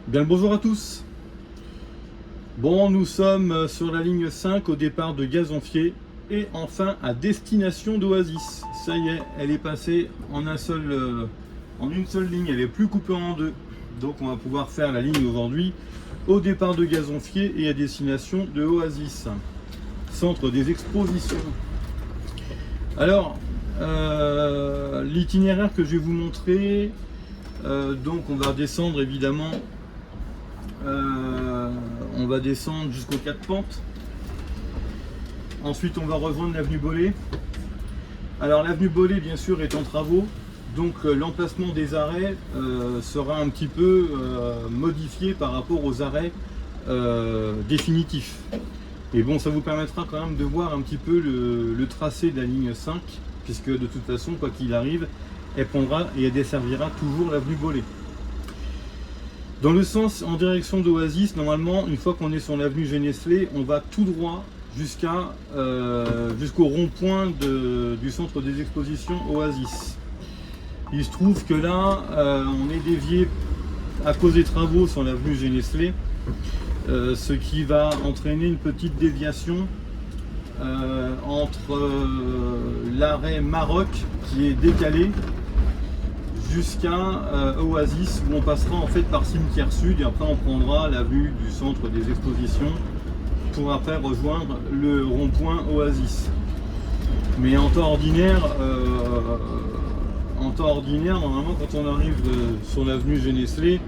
Bien le bonjour à tous. Bon, nous sommes sur la ligne 5 au départ de Gazonfier et enfin à destination d'Oasis. Ça y est, elle est passée en une seule ligne, elle est plus coupée en deux. Donc on va pouvoir faire la ligne aujourd'hui au départ de Gazonfier et à destination de Oasis, centre des expositions. Alors, l'itinéraire que je vais vous montrer, donc on va descendre évidemment. On va descendre jusqu'aux 4 pentes. Ensuite, on va rejoindre l'avenue Bollé. Alors, l'avenue Bollé, bien sûr, est en travaux. Donc, l'emplacement des arrêts sera un petit peu modifié par rapport aux arrêts définitifs. Et bon, ça vous permettra quand même de voir un petit peu le tracé de la ligne 5, puisque de toute façon, quoi qu'il arrive, elle prendra et elle desservira toujours l'avenue Bollé. Dans le sens en direction d'Oasis, normalement, une fois qu'on est sur l'avenue Genesley, on va tout droit jusqu'au rond-point du centre des expositions Oasis. Il se trouve que là, on est dévié à cause des travaux sur l'avenue Genesley, ce qui va entraîner une petite déviation entre l'arrêt Maroc qui est décalé jusqu'à Oasis, où on passera en fait par Cimetière Sud et après on prendra la vue du centre des expositions pour après rejoindre le rond-point Oasis. Mais en temps ordinaire, normalement quand on arrive sur l'avenue Genesley,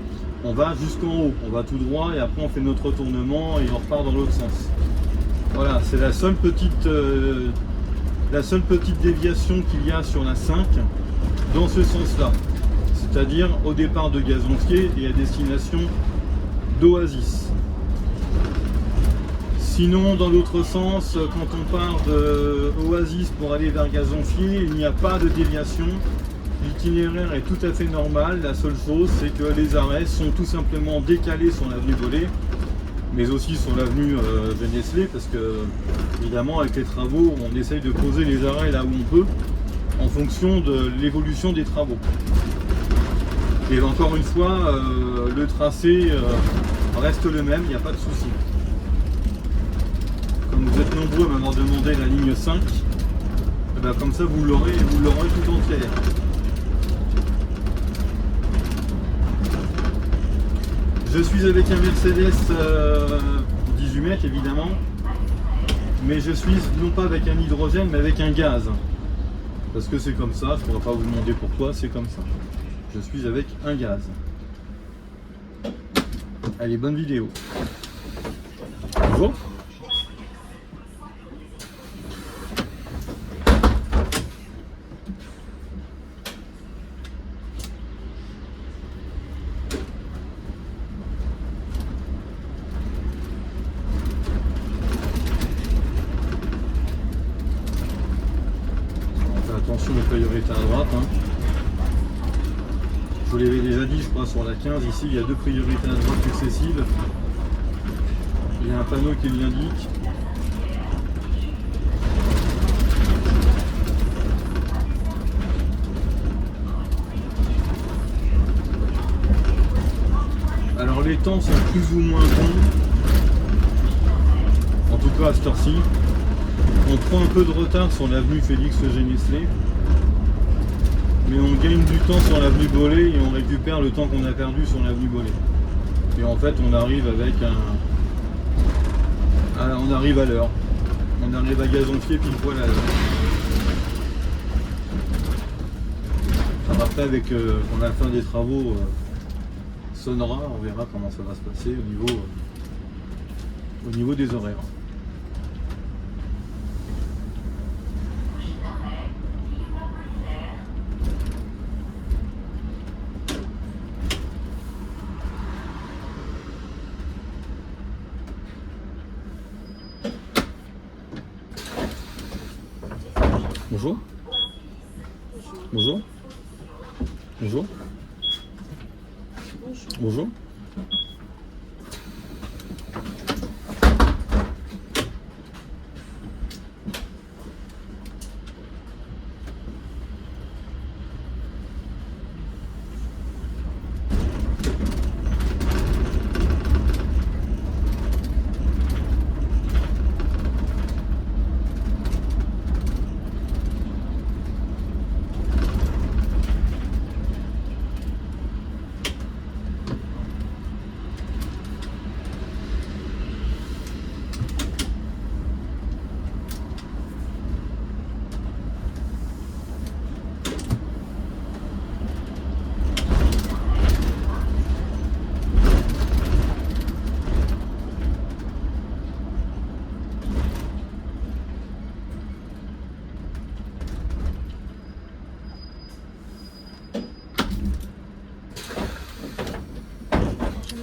on va jusqu'en haut, on va tout droit et après on fait notre retournement et on repart dans l'autre sens. Voilà, c'est la seule petite déviation qu'il y a sur la 5 dans ce sens-là. C'est-à-dire au départ de Gazonfier et à destination d'Oasis. Sinon, dans l'autre sens, quand on part de Oasis pour aller vers Gazonfier, il n'y a pas de déviation. L'itinéraire est tout à fait normal. La seule chose, c'est que les arrêts sont tout simplement décalés sur l'avenue Bollé, mais aussi sur l'avenue Genesley, parce que, évidemment, avec les travaux, on essaye de poser les arrêts là où on peut, en fonction de l'évolution des travaux. Et encore une fois, le tracé reste le même, il n'y a pas de souci. Comme vous êtes nombreux à m'avoir demandé la ligne 5, et bien comme ça vous l'aurez tout entière. Je suis avec un Mercedes 18 mètres évidemment, mais je suis non pas avec un hydrogène mais avec un gaz. Parce que c'est comme ça, je ne pourrais pas vous demander pourquoi, c'est comme ça. Je suis avec un gaz. Allez, bonne vidéo. Bonjour. On fait attention aux priorités à droite. Je vous l'avais déjà dit, je crois, sur la 15, ici, il y a deux priorités à droite successives. Il y a un panneau qui l'indique. Alors les temps sont plus ou moins bons, en tout cas à cette heure-ci. On prend un peu de retard sur l'avenue Félix Genesley, mais on gagne du temps sur l'avenue Bollé et on récupère le temps qu'on a perdu sur l'avenue Bollé. Et en fait, on arrive avec on arrive à l'heure. On arrive à Gazonfier pile poil à l'heure. Après, avec quand la fin des travaux sonnera, on verra comment ça va se passer au niveau des horaires. Bonjour. Bonjour. Bonjour. Bonjour.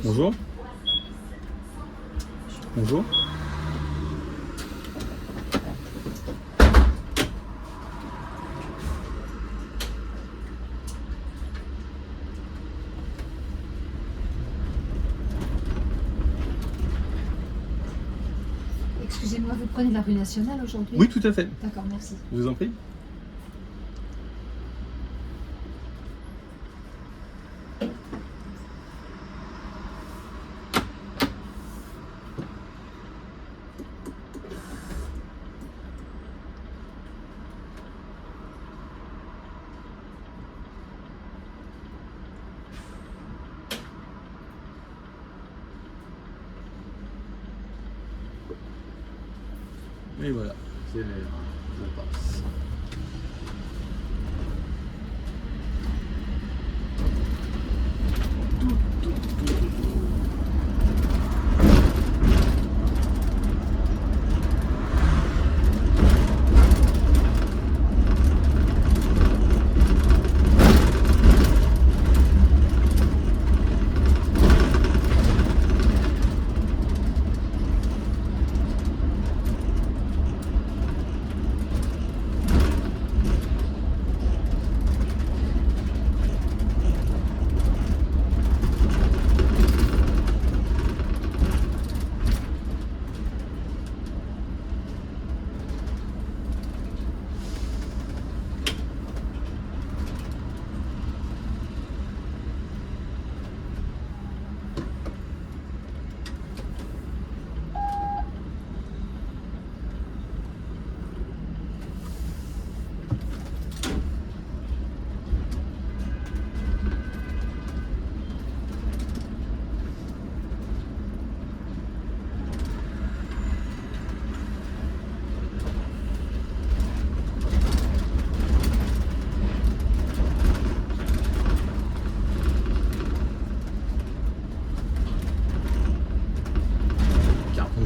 Bonjour. Bonjour. Excusez-moi, vous prenez la rue Nationale aujourd'hui? Oui, tout à fait. D'accord, merci. Je vous en prie. Et voilà, c'est la passe.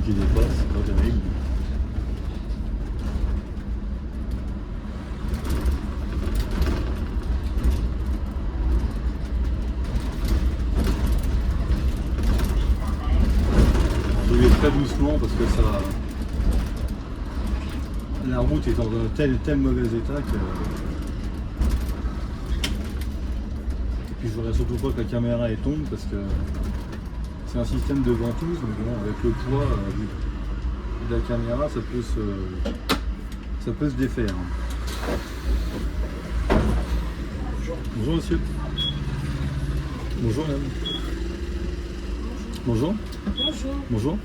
Qui dépasse, c'est pas terrible. Je vais très doucement parce que ça va. La route est dans un tel mauvais état que. Et puis je voudrais surtout pas que la caméra elle tombe parce que c'est un système de ventouse, donc bon, avec le poids de la caméra, ça peut se défaire. Bonjour monsieur. Bonjour madame. Bonjour. Bonjour. Bonjour.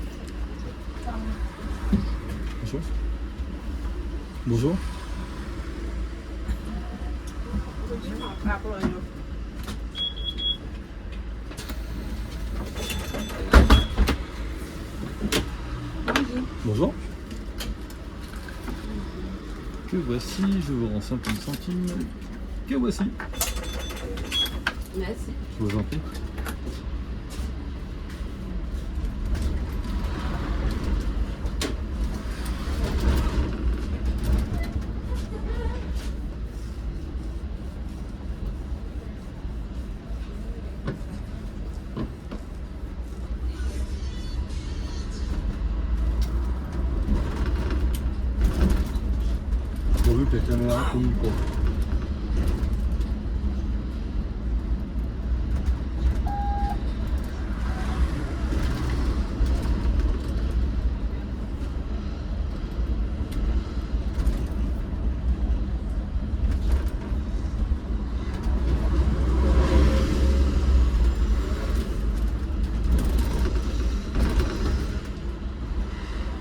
Bonjour. Bonjour. Bonjour. Que voici, je vous rends 50 centimes. Que voici. Merci. Je vous en prie. Pourvu que la caméra tombe pas.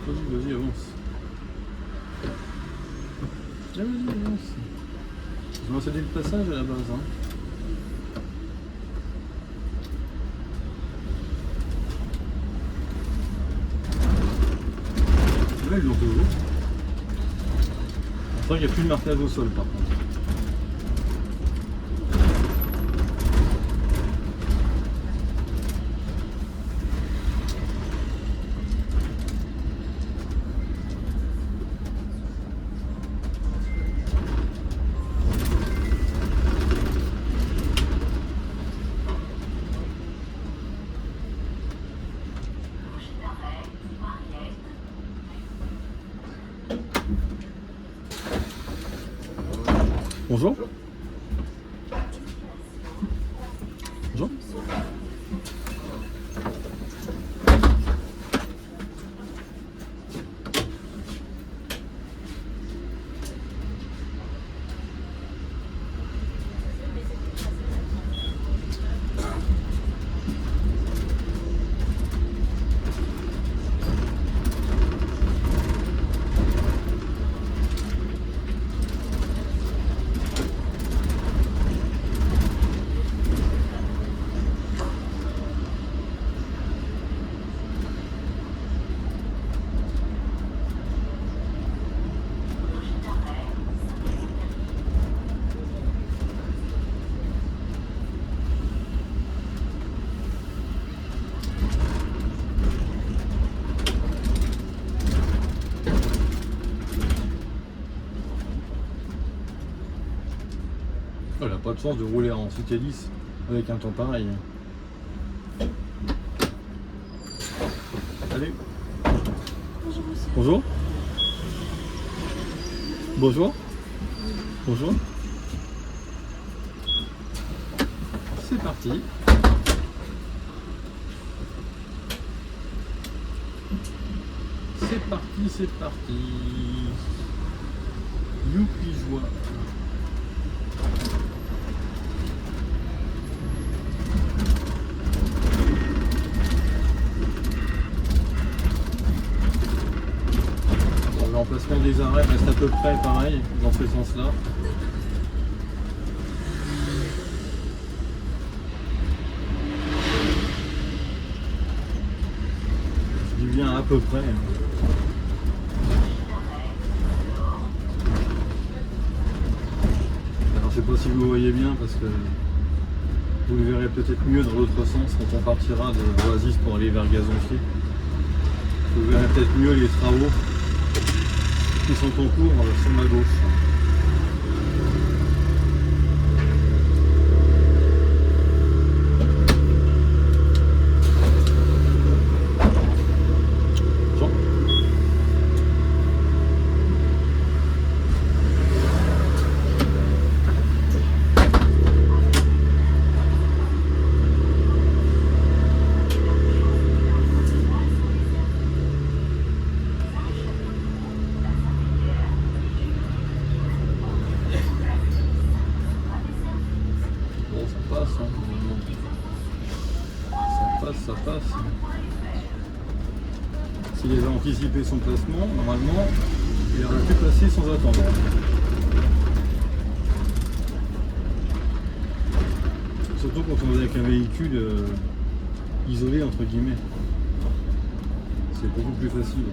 Vas-y, avance. Vas-y, avance. Je vais céder le passage à la base. Hein. Là, ils l'ont toujours. Attends, il n'y a plus de marquage au sol par contre. Bonjour. Bonjour. Elle n'a pas de chance de rouler en cycliste avec un temps pareil. Allez. Bonjour. Bonjour. Bonjour. C'est parti. C'est parti, c'est parti. Youpi joie. L'emplacement des arrêts reste à peu près pareil dans ce sens-là. Je dis bien à peu près. Alors je sais pas si vous voyez bien parce que vous le verrez peut-être mieux dans l'autre sens quand on partira de l'Oasis pour aller vers Gazonfier. Vous verrez peut-être mieux les travaux qui sont en cours sur ma gauche. Ça passe. S'il avait anticipé son placement, normalement, il aurait pu passer sans attendre. Surtout quand on est avec un véhicule isolé, entre guillemets. C'est beaucoup plus facile.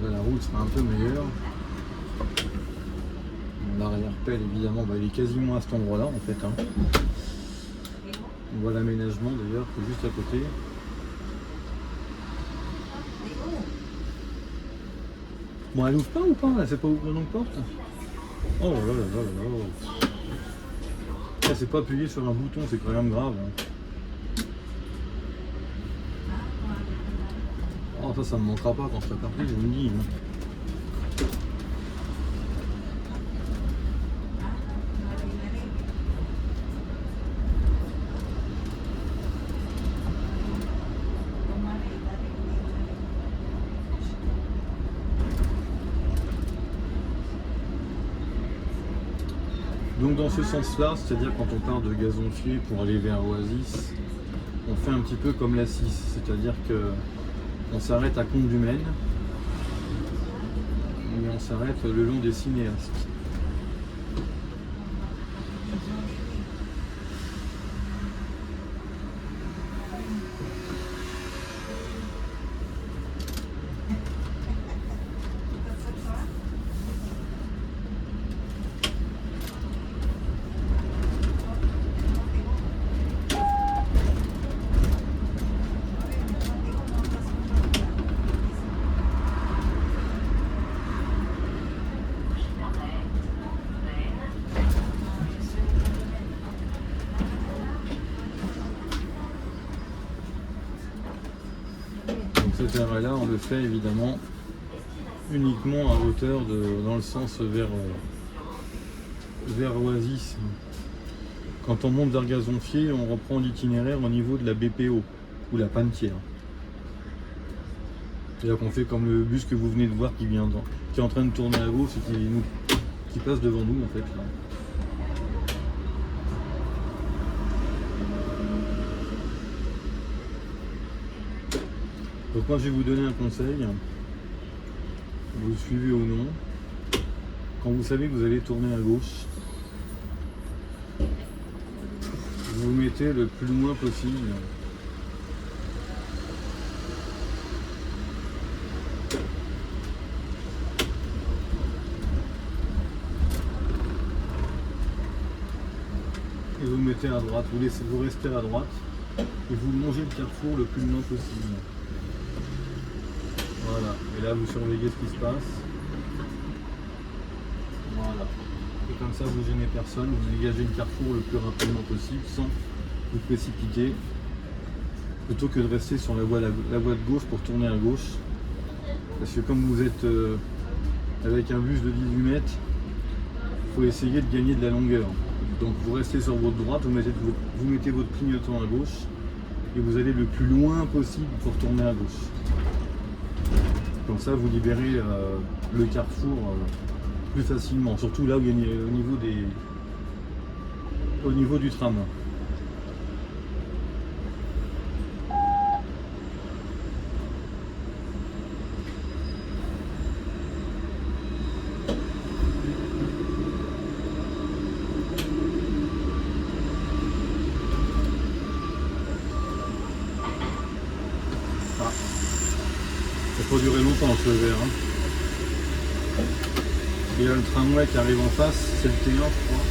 Là, la route sera un peu meilleure. L'arrière-pelle, évidemment, il est quasiment à cet endroit-là, en fait. Hein. On voit l'aménagement, d'ailleurs, qui est juste à côté. Bon, elle ouvre pas ou pas? Là, c'est pas ouvrir donc porte? Oh là là là là là là. Elle s'est pas appuyée sur un bouton, c'est quand même grave. Hein. Oh, ça me manquera pas quand je serai parti, je vous le dis. Hein. Donc dans ce sens-là, c'est-à-dire quand on part de Gazonfier pour aller vers Oasis, on fait un petit peu comme la 6, c'est-à-dire que on s'arrête à Combe-du-Maine et on s'arrête le long des cinéastes. Cet arrêt-là, on le fait évidemment uniquement à hauteur dans le sens vers Oasis. Quand on monte vers Gazonfier, on reprend l'itinéraire au niveau de la BPO ou la Panetière. C'est-à-dire qu'on fait comme le bus que vous venez de voir qui est en train de tourner à gauche et qui passe devant nous en fait. Là. Donc moi je vais vous donner un conseil, vous le suivez ou non. Quand vous savez que vous allez tourner à gauche, vous vous mettez le plus loin possible. Et vous mettez à droite, vous restez à droite et vous longez le carrefour le plus loin possible. Voilà, et là vous surveillez ce qui se passe. Voilà. Et comme ça vous gênez personne, vous dégagez le carrefour le plus rapidement possible sans vous précipiter. Plutôt que de rester sur la voie de gauche pour tourner à gauche. Parce que comme vous êtes avec un bus de 18 mètres, il faut essayer de gagner de la longueur. Donc vous restez sur votre droite, vous mettez votre clignotant à gauche et vous allez le plus loin possible pour tourner à gauche. Comme ça vous libérez le carrefour plus facilement, surtout là où il y a au niveau du tram. Ça peut durer longtemps ce vert. Hein. Il y a le tramway qui arrive en face, c'est le T1 je crois.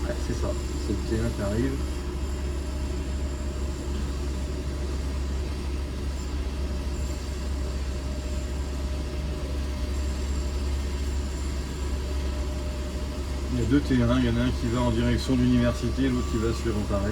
Ouais, c'est ça, c'est le T1 qui arrive. Il y a deux T1, il y en a un qui va en direction de l'université et l'autre qui va sur Antares.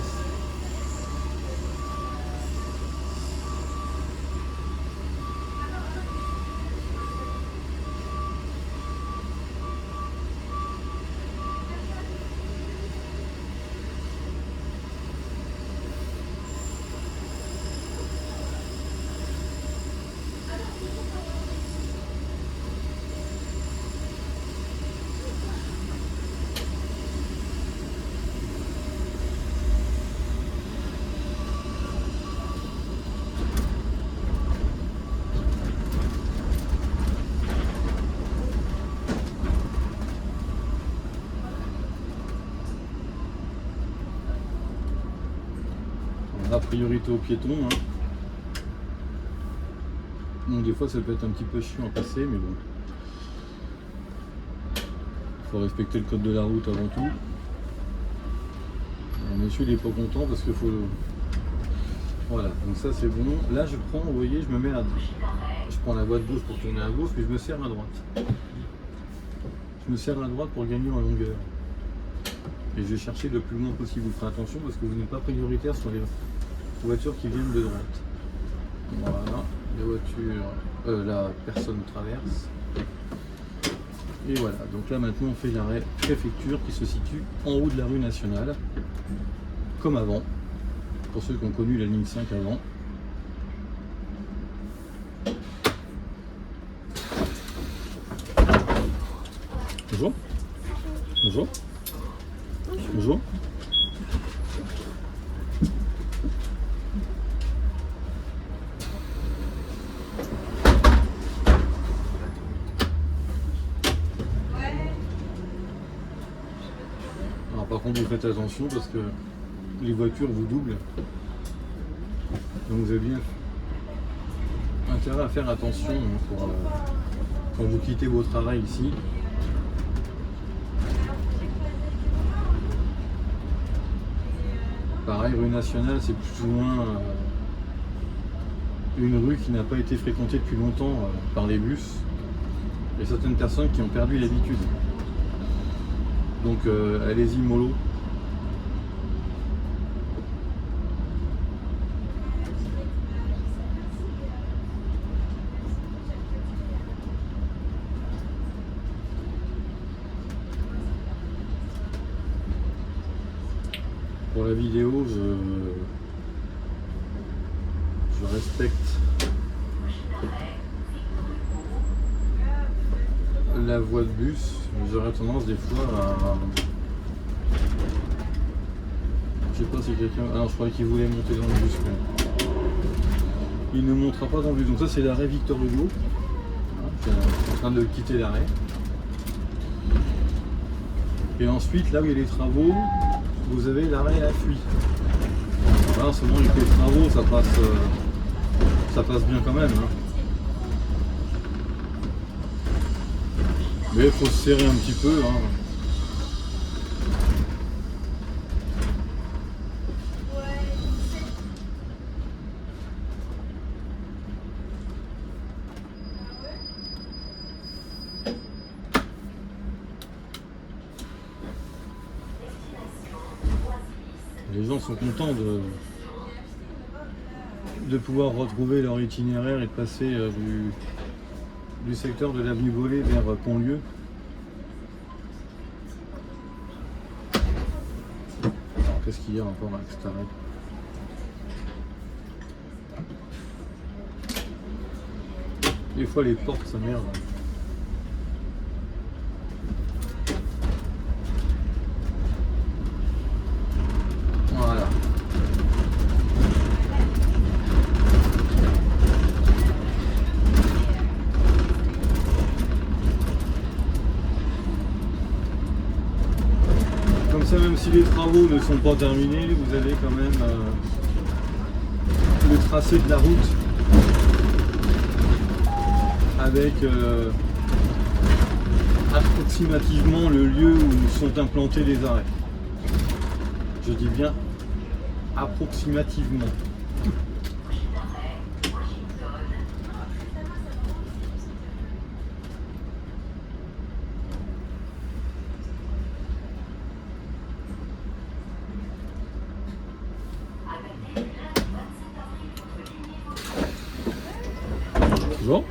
La priorité aux piétons. Hein. Bon, des fois ça peut être un petit peu chiant à passer, mais bon. Il faut respecter le code de la route avant tout. Alors, monsieur il n'est pas content parce qu'il faut... Voilà, donc ça c'est bon. Là je prends, vous voyez, je me mets à... Je prends la voie de gauche pour tourner à gauche, puis je me serre à droite. Je me serre à droite pour gagner en longueur. Et je vais chercher le plus loin possible. Vous ferez attention parce que vous n'êtes pas prioritaire sur les voitures qui viennent de droite. Voilà, les voitures, la personne traverse. Et voilà, donc là maintenant on fait l'arrêt préfecture qui se situe en haut de la rue nationale, comme avant, pour ceux qui ont connu la ligne 5 avant. Bonjour. Bonjour. Bonjour. Alors par contre vous faites attention parce que les voitures vous doublent. Donc vous avez bien intérêt à faire attention pour, quand vous quittez votre arrêt ici. Pareil, rue nationale, c'est plus ou moins une rue qui n'a pas été fréquentée depuis longtemps par les bus. Il y a certaines personnes qui ont perdu l'habitude. Donc allez-y mollo. la vidéo, je respecte la voie de bus. J'aurais tendance des fois à... Je sais pas si quelqu'un... Ah non, je croyais qu'il voulait monter dans le bus. Mais... il ne montera pas dans le bus. Donc ça, c'est l'arrêt Victor Hugo. Je suis en train de quitter l'arrêt. Et ensuite, là où il y a les travaux, vous avez l'arrêt La Fuie. Voilà, seulement avec les travaux, ça passe bien quand même. Hein. Mais il faut se serrer un petit peu. Hein. Les gens sont contents de pouvoir retrouver leur itinéraire et de passer du secteur de l'avenue Bollé vers Pontlieu. Alors, qu'est-ce qu'il y a encore avec cet arrêt ? Des fois les portes ça merde. Voilà. Comme ça, même si les travaux ne sont pas terminés, vous avez quand même le tracé de la route avec approximativement le lieu où sont implantés les arrêts. Je dis bien approximativement. Toujours.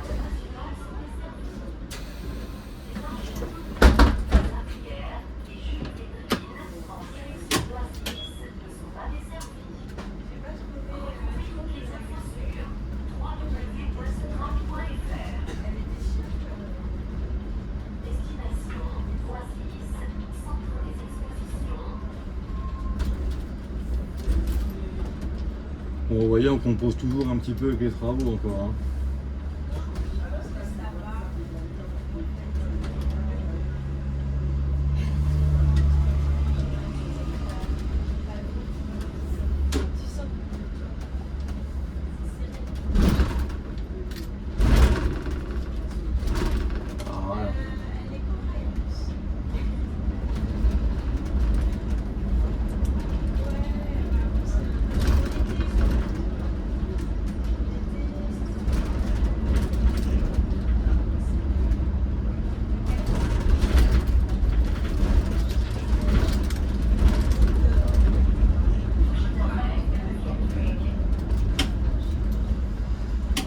Bon, vous voyez, on compose toujours un petit peu avec les travaux encore. Hein. Voilà.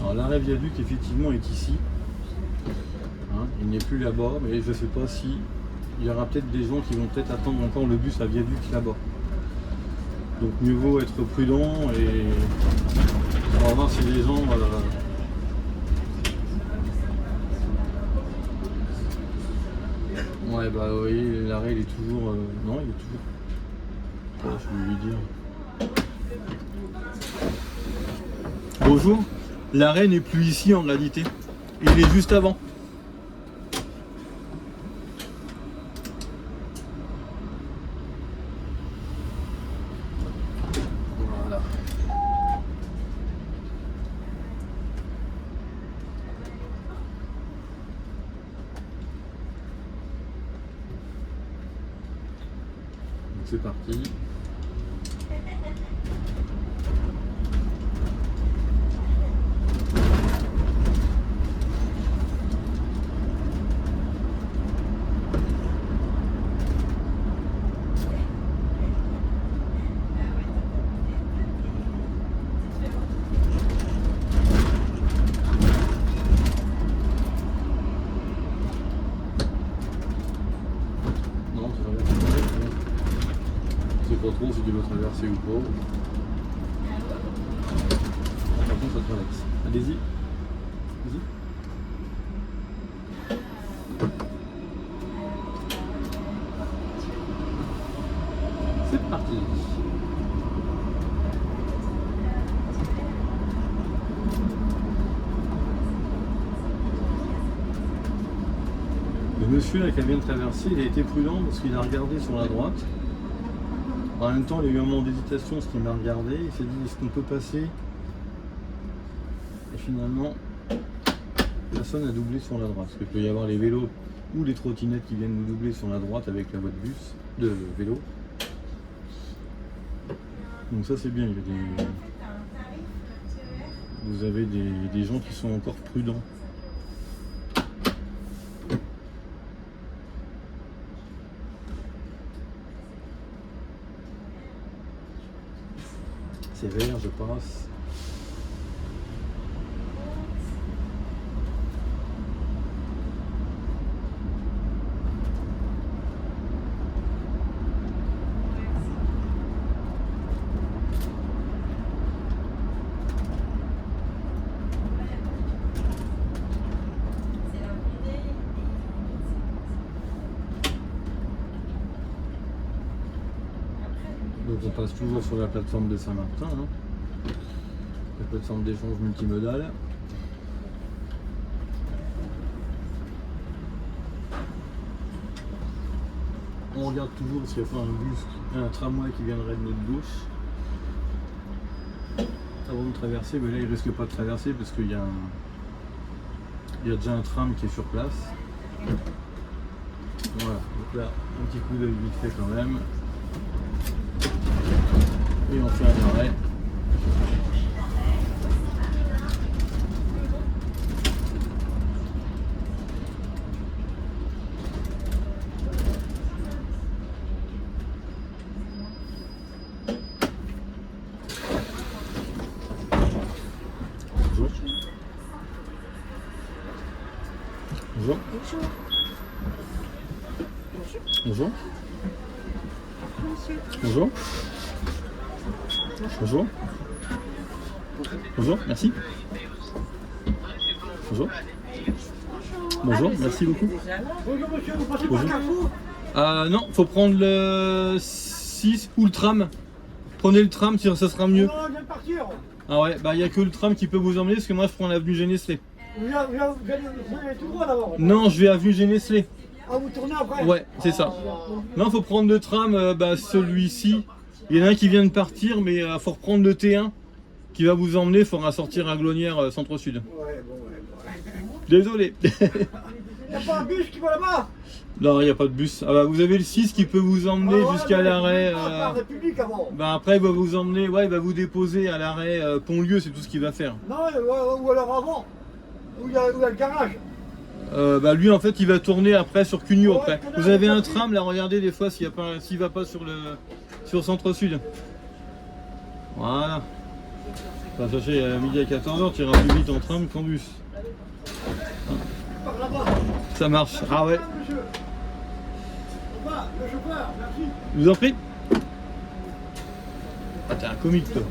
Alors l'arrêt viaduc effectivement est ici. Hein, il n'est plus là-bas, mais je ne sais pas si il y aura peut-être des gens qui vont peut-être attendre encore le bus à viaduc là-bas. Donc mieux vaut être prudent et on va voir si les gens ouais bah vous voyez l'arrêt il est toujours non il est toujours voilà, je vais lui dire bonjour, l'arrêt n'est plus ici en réalité, il est juste avant. Voilà. Donc c'est parti. C'est pour trop si tu veux traverser ou pas. Par contre, ça traverse. Allez-y. Vas-y. C'est parti. Le monsieur là qui vient de traverser, il a été prudent parce qu'il a regardé sur la droite. En même temps, il a eu un moment d'hésitation parce qu'il m'a regardé. Il s'est dit, est-ce qu'on peut passer? Et finalement, personne n'a doublé sur la droite. Parce qu'il peut y avoir les vélos ou les trottinettes qui viennent nous doubler sur la droite avec la voie de bus, de vélo. Donc ça c'est bien. Il y a vous avez des gens qui sont encore prudents. C'est vert, je passe. Donc on passe toujours sur la plateforme de Saint-Martin, hein. La plateforme d'échange multimodal. On regarde toujours s'il n'y a pas un bus, un tramway qui viendrait de notre gauche. Avant de traverser, mais là il risque pas de traverser parce qu'il y a déjà un tram qui est sur place. Voilà, donc là un petit coup d'œil vite fait quand même. Et on fait un arrêt. Bonjour. Bonjour. Bonjour. Bonjour. Bonjour. Bonjour, merci. Bonjour. Bonjour, merci beaucoup. Bonjour monsieur, vous passez Bonjour. par Carrefour? Non, faut prendre le 6 ou le tram. Prenez le tram, ça sera mieux. Non, on vient de partir. Ah ouais, bah il n'y a que le tram qui peut vous emmener parce que moi je prends l'avenue Genesley. Vous allez tout droit d'abord. Non, je vais avenue Genesley. Ah, vous tournez après? Ouais, c'est ça. Non, faut prendre le tram, celui-ci. Il y en a un qui vient de partir, mais il faut reprendre le T1 qui va vous emmener. Il faudra sortir à Glonnière centre-sud. Ouais, bon, ouais. Désolé. Il n'y a pas un bus qui va là-bas? Non, il n'y a pas de bus. Ah bah, vous avez le 6 qui peut vous emmener jusqu'à l'arrêt. La République avant. Bah, après, il va vous emmener, ouais, il va vous déposer à l'arrêt Pontlieu, c'est tout ce qu'il va faire. Non, ou alors avant. Où il y a le garage. Lui, en fait, il va tourner après sur Cugnot. Ouais, Après. je connais, Vous avez j'ai un compris. tram, là, regardez des fois s'il va pas sur centre-sud. Voilà. Enfin, sachez, à midi à 14h, tu iras plus vite en tram qu'en bus. Par là-bas. Ça marche. Ah ouais. Monsieur. Au bas, le chauffeur, merci. Je vous en prie. Ah, t'es un comique, toi.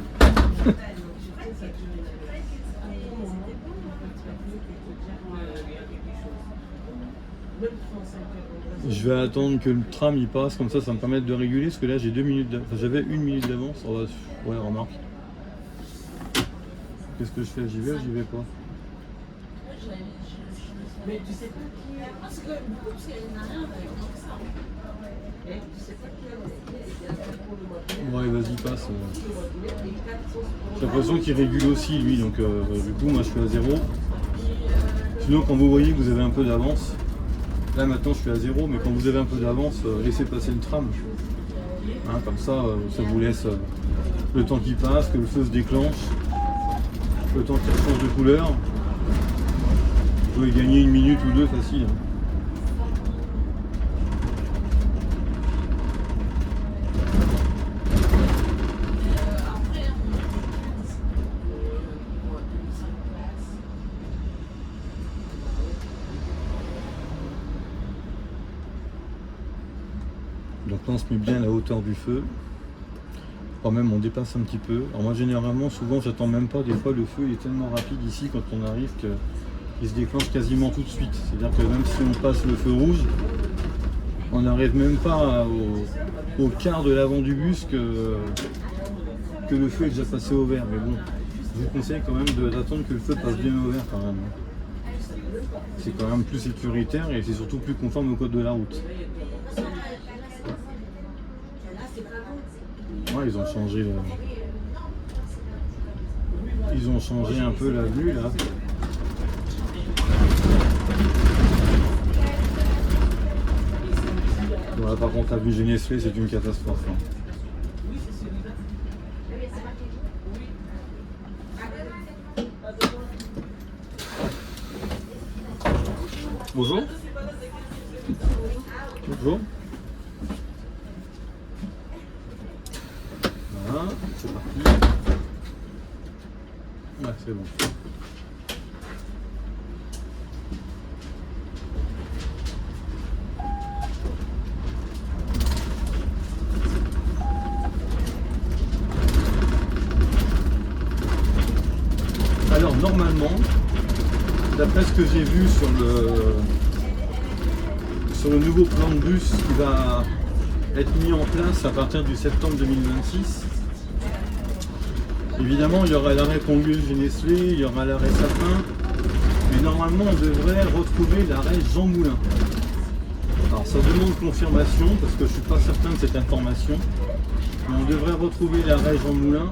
Je vais attendre que le tram il passe, comme ça va me permettre de réguler, parce que là j'ai 2 minutes d'avance. Enfin, j'avais 1 minute d'avance. Oh, ouais, remarque. Qu'est-ce que je fais? J'y vais ou j'y vais pas? Mais tu sais pas qui est. Parce que beaucoup, c'est rien avec ça. Et tu sais pas qui est. Ouais, vas-y, passe. J'ai l'impression qu'il régule aussi lui, donc du coup, moi je suis à 0. Sinon, quand vous voyez que vous avez un peu d'avance, là maintenant je suis à 0, mais quand vous avez un peu d'avance, laissez passer le tram. Hein, comme ça, ça vous laisse le temps qui passe, que le feu se déclenche, le temps qu'il change de couleur. Vous pouvez gagner 1 minute ou 2 facile. Hein. Donc là on se met bien à la hauteur du feu. Quand même on dépasse un petit peu. Alors moi généralement souvent j'attends même pas, des fois le feu est tellement rapide ici quand on arrive qu'il se déclenche quasiment tout de suite. C'est-à-dire que même si on passe le feu rouge, on n'arrive même pas au quart de l'avant du bus que le feu est déjà passé au vert. Mais bon, je vous conseille quand même d'attendre que le feu passe bien au vert quand même. C'est quand même plus sécuritaire et c'est surtout plus conforme au code de la route. Ouais, ils ont changé un peu la vue là. Voilà, par contre la vue Genesley c'est une catastrophe. Hein. Bonjour. Bonjour. Voilà, c'est parti. Ouais, c'est bon. Alors normalement, d'après ce que j'ai vu sur le nouveau plan de bus qui va être mis en place à partir du septembre 2026, évidemment il y aura l'arrêt Pont-Gus-Genesley, il y aura l'arrêt Sapin, mais normalement on devrait retrouver l'arrêt Jean Moulin. Alors ça demande confirmation parce que je ne suis pas certain de cette information, mais on devrait retrouver l'arrêt Jean Moulin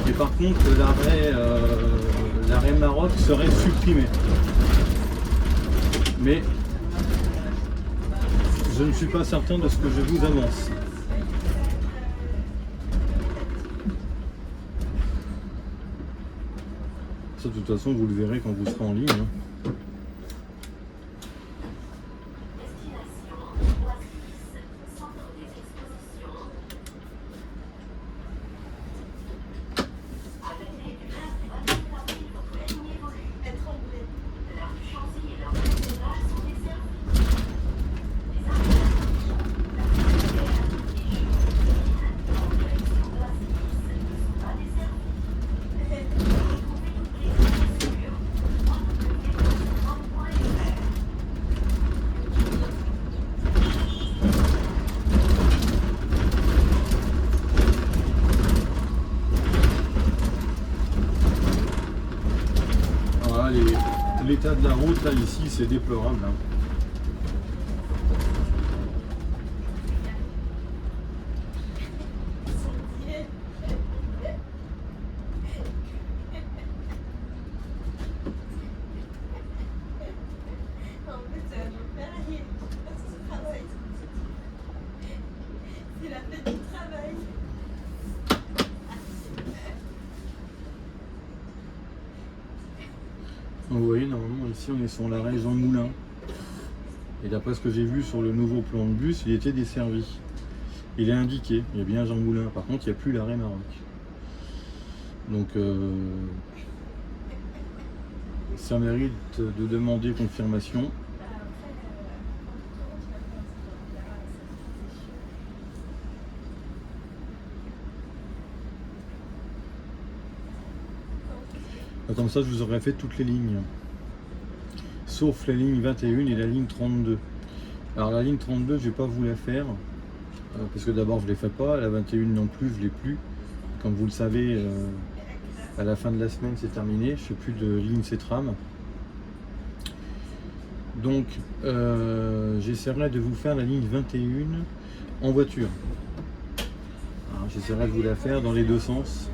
et par contre l'arrêt Maroc serait supprimé. Mais je ne suis pas certain de ce que je vous annonce. Ça, de toute façon, vous le verrez quand vous serez en ligne. Hein. L'état de la route là ici c'est déplorable. Hein. C'est la fête du travail. Vous voyez, normalement ici on est sur l'arrêt Jean Moulin. Et d'après ce que j'ai vu sur le nouveau plan de bus, il était desservi. Il est indiqué, il y a bien Jean Moulin. Par contre, il n'y a plus l'arrêt Maroc. Donc ça mérite de demander confirmation. Comme ça, je vous aurais fait toutes les lignes. Sauf la ligne 21 et la ligne 32. Alors la ligne 32, je ne vais pas vous la faire. Parce que d'abord, je ne l'ai fait pas. La 21 non plus, je ne l'ai plus. Comme vous le savez, à la fin de la semaine, c'est terminé. Je ne fais plus de ligne C-Tram. Donc, j'essaierai de vous faire la ligne 21 en voiture. J'essaierai de vous la faire dans les deux sens.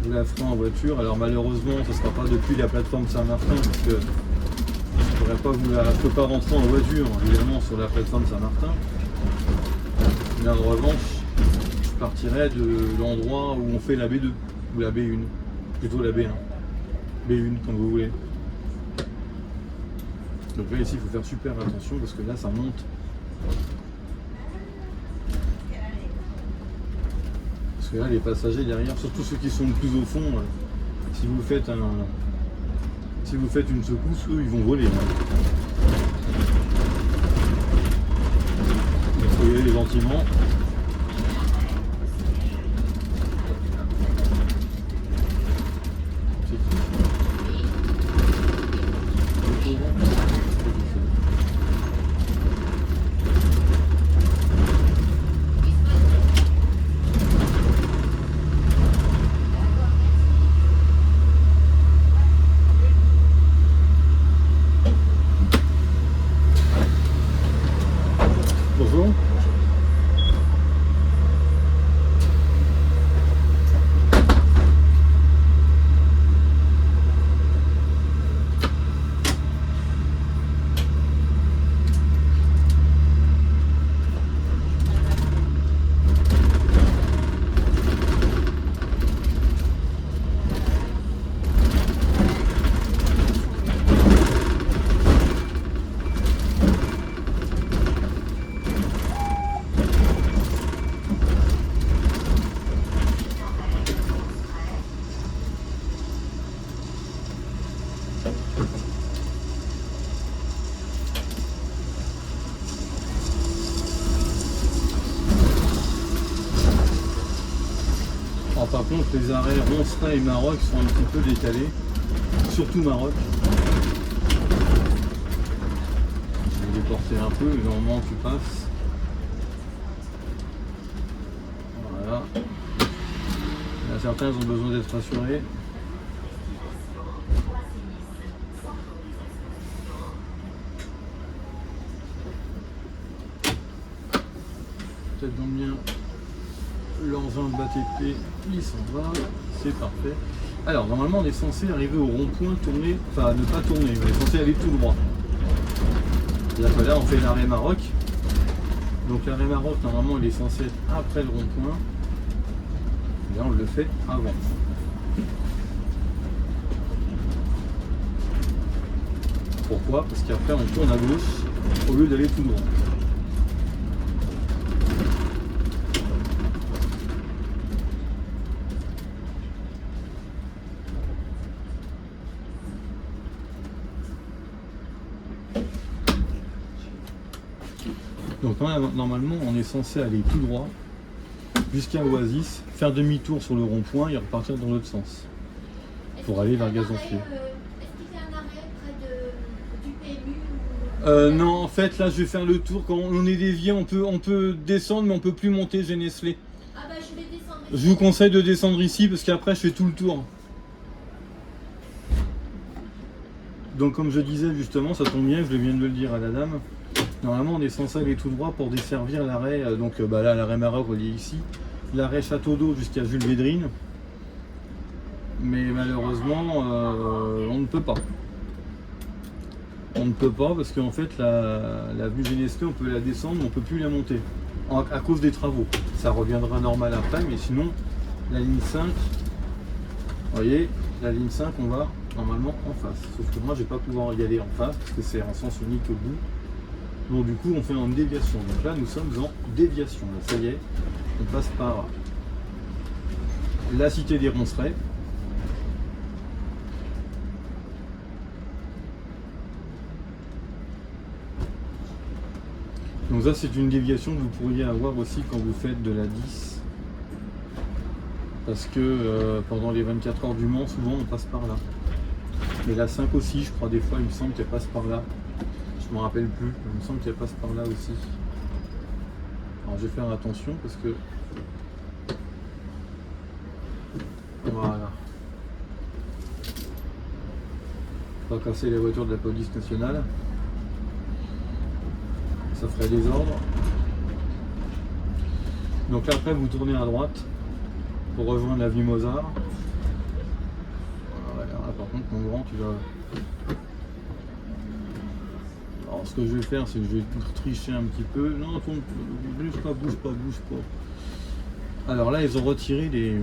Je la ferai en voiture. Alors malheureusement, ce ne sera pas depuis la plateforme Saint-Martin parce que je ne peux pas rentrer en voiture évidemment sur la plateforme Saint-Martin. Mais en revanche, je partirai de l'endroit où on fait la B2 ou la B1, plutôt la B1, B1 comme vous voulez. Donc là ici, il faut faire super attention parce que là, ça monte. Parce que là, les passagers derrière, surtout ceux qui sont le plus au fond, si vous faites une secousse, eux, ils vont voler. Il faut y aller gentiment. les arrêts Ronceret et Maroc sont un petit peu décalés, surtout Maroc. Je vais déporter un peu, mais normalement tu passes. Voilà. Il y en a certains qui ont besoin d'être rassurés. Peut-être dans bien l'engin de BATP, il s'en va, c'est parfait. Alors normalement on est censé arriver au rond-point, tourner, enfin ne pas tourner, on est censé aller tout droit. C'est-à-dire que là on fait l'arrêt Maroc. Donc l'arrêt Maroc normalement il est censé être après le rond-point. Et là on le fait avant. Pourquoi? Parce qu'après on tourne à gauche au lieu d'aller tout droit. Donc normalement on est censé aller tout droit jusqu'à Oasis, faire demi-tour sur le rond-point et repartir dans l'autre sens pour aller vers Gazonfier. Est-ce qu'il y a un arrêt près du PMU Non, en fait là je vais faire le tour. Quand on est dévié on peut descendre mais on peut plus monter Genestlé. Ah bah je vais descendre. Je vous conseille de descendre ici parce qu'après je fais tout le tour. Donc comme je disais justement, ça tombe bien, je viens de le dire à la dame. Normalement on est censé aller tout droit pour desservir l'arrêt, donc là l'arrêt Maroc on est ici, l'arrêt Château d'Eau jusqu'à Jules Védrine. Mais malheureusement on ne peut pas. On ne peut pas parce qu'en fait l'avenue Genestlé on peut la descendre mais on ne peut plus la monter à cause des travaux. Ça reviendra normal après, mais sinon la ligne 5, vous voyez, la ligne 5 on va normalement en face. Sauf que moi je vais pas pouvoir y aller en face parce que c'est un sens unique au bout. Donc du coup on fait en déviation. Donc là nous sommes en déviation. Là, ça y est, on passe par la cité des Roncerets. Donc ça c'est une déviation que vous pourriez avoir aussi quand vous faites de la 10. Parce que pendant les 24 heures du Mans, souvent on passe par là. Mais la 5 aussi, je crois des fois il me semble qu'elle passe par là. Je me rappelle plus, il me semble qu'elle passe par là aussi. Alors je vais faire attention parce que... Voilà. Pas casser les voitures de la police nationale. Ça ferait des ordres. Donc là après vous tournez à droite pour rejoindre l'avenue Mozart. Voilà, là, par contre mon grand tu vas... Alors ce que je vais faire c'est que je vais tricher un petit peu. Non, bouge pas. Alors là ils ont retiré des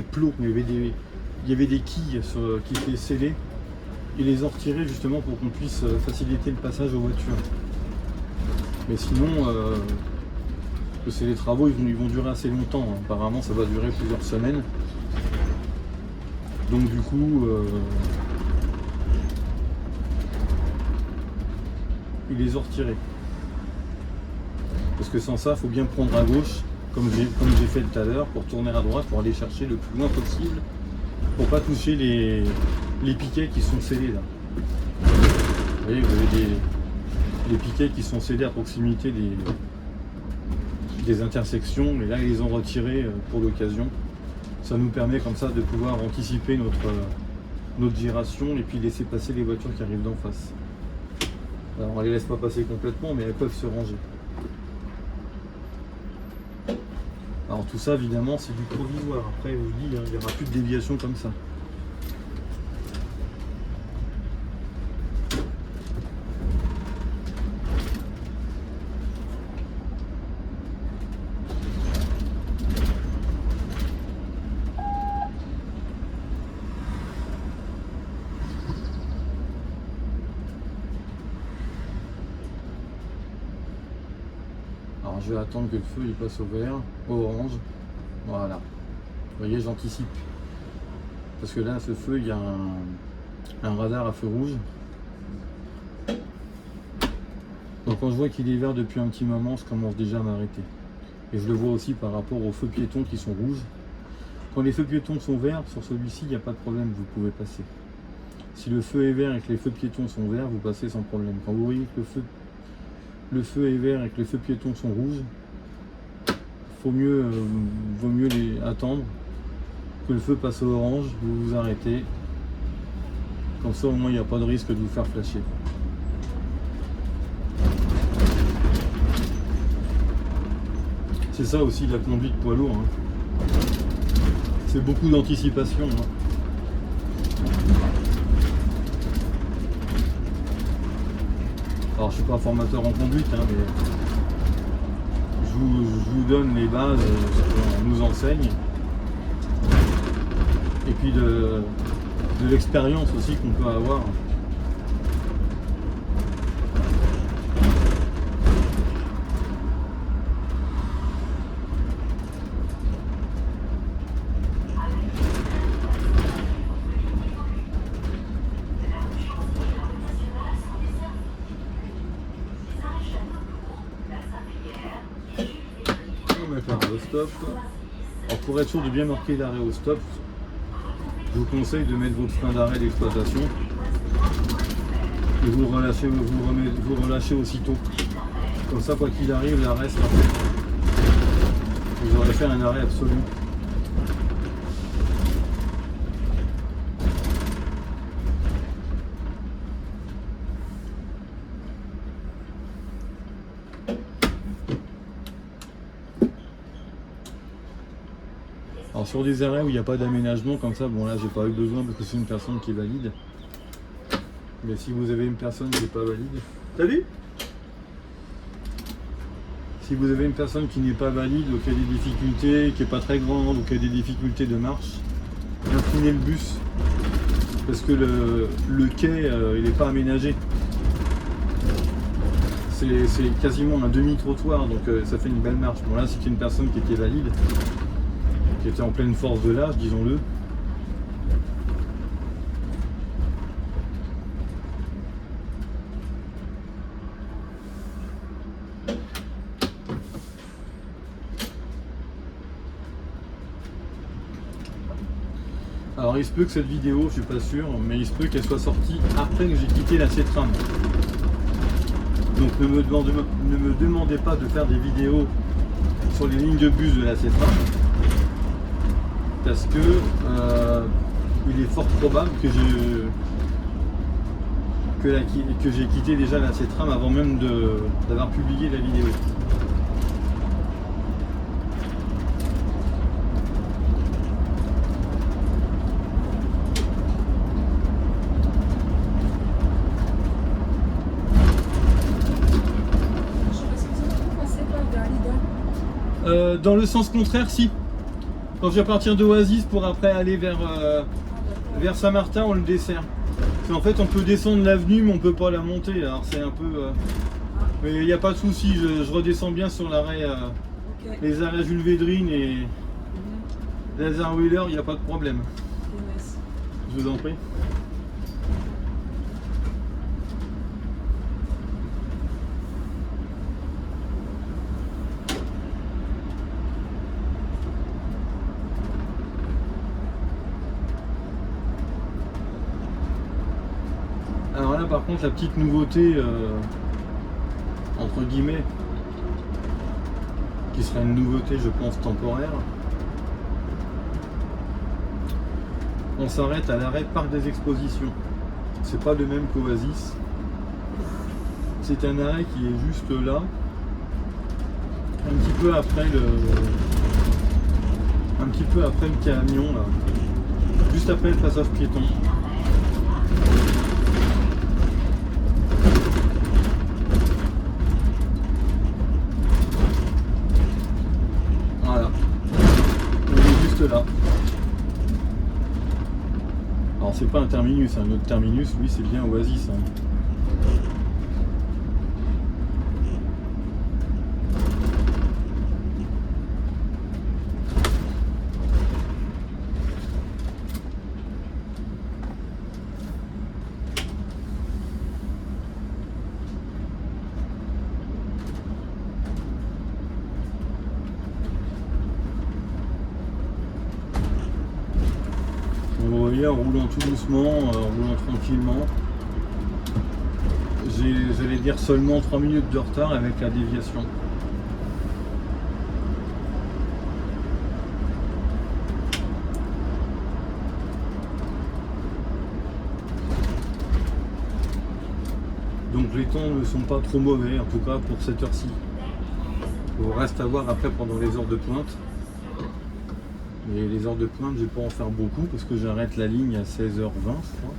plots. Il y avait des quilles qui étaient scellées. Ils les ont retirés justement pour qu'on puisse faciliter le passage aux voitures. Mais sinon, c'est les travaux, ils vont durer assez longtemps. Apparemment, ça va durer plusieurs semaines. Donc du coup, ils les ont retirés. Parce que sans ça, il faut bien prendre à gauche, comme j'ai fait tout à l'heure, pour tourner à droite, pour aller chercher le plus loin possible, pour pas toucher les piquets qui sont scellés là. Vous voyez, vous avez des piquets qui sont scellés à proximité des intersections, et là ils les ont retirés pour l'occasion. Ça nous permet comme ça de pouvoir anticiper notre giration et puis laisser passer les voitures qui arrivent d'en face. Alors on les laisse pas passer complètement, mais elles peuvent se ranger. Alors tout ça évidemment c'est du provisoire. Après je vous dis, il n'y aura plus de déviation comme ça. Alors je vais attendre que le feu il passe au vert, au orange. Voilà. Vous voyez, j'anticipe. Parce que là, ce feu, il y a un radar à feu rouge. Donc quand je vois qu'il est vert depuis un petit moment, je commence déjà à m'arrêter. Et je le vois aussi par rapport aux feux piétons qui sont rouges. Quand les feux piétons sont verts, sur celui-ci, il n'y a pas de problème, vous pouvez passer. Si le feu est vert et que les feux piétons sont verts, vous passez sans problème. Quand vous voyez que le feu est vert et que les feux piétons sont rouges, vaut mieux les attendre que le feu passe au orange, vous vous arrêtez. Comme ça, au moins, il n'y a pas de risque de vous faire flasher. C'est ça aussi la conduite poids lourd. Hein. C'est beaucoup d'anticipation. Hein. Alors, je suis pas formateur en conduite, hein, mais je vous donne les bases, ce qu'on nous enseigne. Et puis de l'expérience aussi qu'on peut avoir. On va faire le stop. Alors pour être sûr de bien marquer l'arrêt au stop, je vous conseille de mettre votre frein d'arrêt d'exploitation et vous relâchez aussitôt. Comme ça, quoi qu'il arrive, l'arrêt sera fait. Vous aurez fait un arrêt absolu. Alors sur des arrêts où il n'y a pas d'aménagement comme ça, bon là j'ai pas eu besoin parce que c'est une personne qui est valide. Mais si vous avez une personne qui n'est pas valide, salut. Si vous avez une personne qui n'est pas valide ou qui a des difficultés, qui n'est pas très grande ou qui a des difficultés de marche, inclinez le bus parce que le quai il n'est pas aménagé. C'est quasiment un demi-trottoir donc ça fait une belle marche. Bon là c'est une personne qui était valide, qui était en pleine force de l'âge, disons-le. Alors il se peut que cette vidéo, je suis pas sûr, mais il se peut qu'elle soit sortie après que j'ai quitté la C-Tram. Donc ne me demandez pas de faire des vidéos sur les lignes de bus de la C-Tram. Parce que il est fort probable que j'ai quitté déjà la C-Tram avant même d'avoir publié la vidéo. Je sais pas si vous avez passé par Galida. Dans le sens contraire, si. Quand je vais partir d'Oasis pour après aller vers Saint-Martin, on le dessert. En fait, on peut descendre l'avenue, mais on peut pas la monter. Alors c'est un peu. Mais il n'y a pas de souci. Je redescends bien sur l'arrêt, Ok. les arrêts Jules Védrine et Lazare Wheeler. Il n'y a pas de problème. Ok, merci. Je vous en prie. Alors là par contre la petite nouveauté entre guillemets qui sera une nouveauté je pense temporaire, on s'arrête à l'arrêt Parc des Expositions. C'est pas le même qu'Oasis. C'est un arrêt qui est juste là, un petit peu après le camion là, juste après le passage piéton. Voilà, on est juste là. Alors c'est pas un terminus, un autre terminus, oui c'est bien Oasis. Hein. Vous voyez, en roulant tout doucement, en roulant tranquillement. J'allais dire seulement 3 minutes de retard avec la déviation. Donc les temps ne sont pas trop mauvais, en tout cas pour cette heure-ci. Il reste à voir après pendant les heures de pointe. Et les heures de pointe, je ne vais pas en faire beaucoup parce que j'arrête la ligne à 16h20, je crois.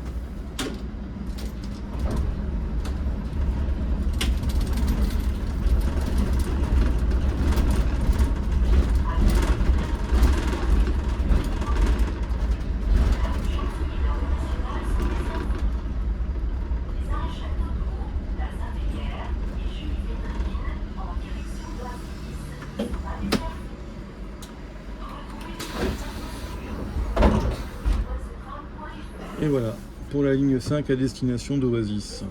Et voilà, pour la ligne 5 à destination d'Oasis.